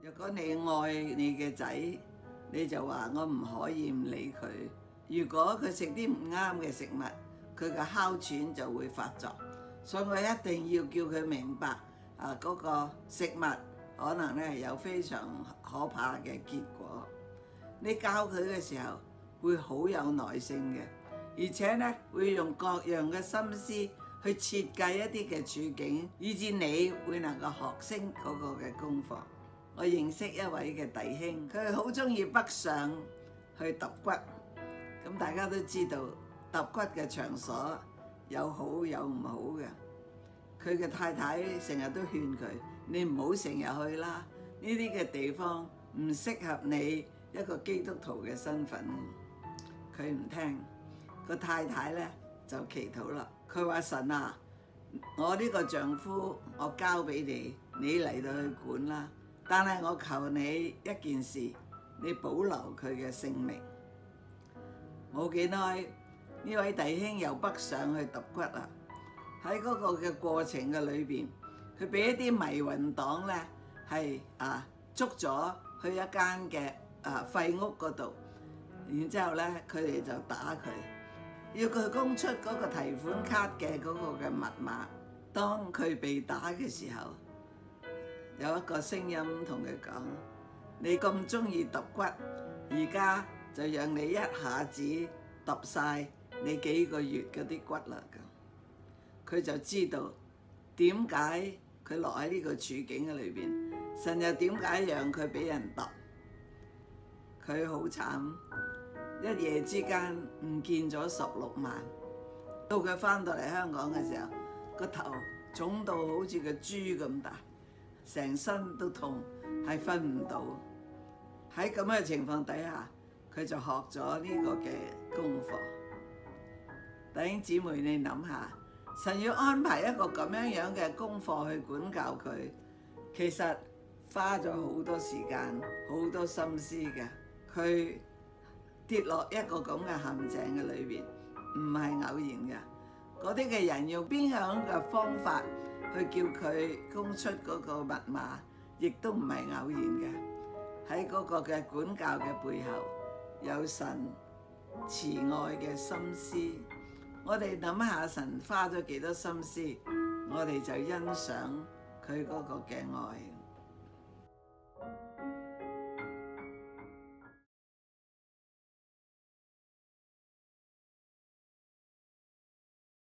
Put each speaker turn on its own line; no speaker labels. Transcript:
若果你愛你嘅仔，你就話我唔可以唔理佢。如果佢食啲唔啱嘅食物，佢嘅哮喘就會發作。所以我一定要叫佢明白嗰個食物可能咧有非常可怕嘅結果。你教佢嘅時候會好有耐性嘅，而且咧會用各樣嘅心思去設計一啲嘅處境，以至你會能夠學識嗰個嘅功課。我認識一位嘅弟兄，佢好鍾意北上去揼骨。咁大家都知道揼骨嘅場所有好有唔好嘅。佢嘅太太成日都勸佢：你唔好成日去啦，呢啲嘅地方唔適合你一個基督徒嘅身份。佢唔聽，個太太咧就祈禱啦。佢話：神啊，我呢個丈夫我交俾你，你嚟到去管啦。但係我求你一件事，你保留佢嘅性命。冇幾耐，呢位弟兄又北上去揼骨啦。喺嗰個嘅過程嘅裏邊，佢俾一啲迷魂黨咧係捉咗去一間嘅廢屋嗰度，然之後咧佢哋就打佢，要佢供出嗰個提款卡嘅嗰個嘅密碼。當佢被打嘅時候，有一個聲音同佢講：你咁鍾意揼骨，而家就讓你一下子揼晒你幾個月嗰啲骨啦。佢就知道點解佢落喺呢個處境嘅裏邊，神又點解讓佢俾人揼？佢好慘，一夜之間唔見咗16萬。到佢返到嚟香港嘅時候，個頭腫到好似個豬咁大，成身都痛，係瞓唔到。喺咁嘅情況底下，佢就學咗呢個嘅功課。弟兄姊妹，你諗下，神要安排一個咁樣嘅功課去管教佢，其實花咗好多時間、好多心思嘅。佢跌落一個咁嘅陷阱嘅裏邊，唔係偶然嘅。嗰啲嘅人用邊樣嘅方法去叫佢供出嗰個密碼，亦都唔係偶然嘅。喺嗰個嘅管教嘅背後，有神慈愛嘅心思。我哋諗下神花咗幾多心思，我哋就欣賞佢嗰個嘅愛。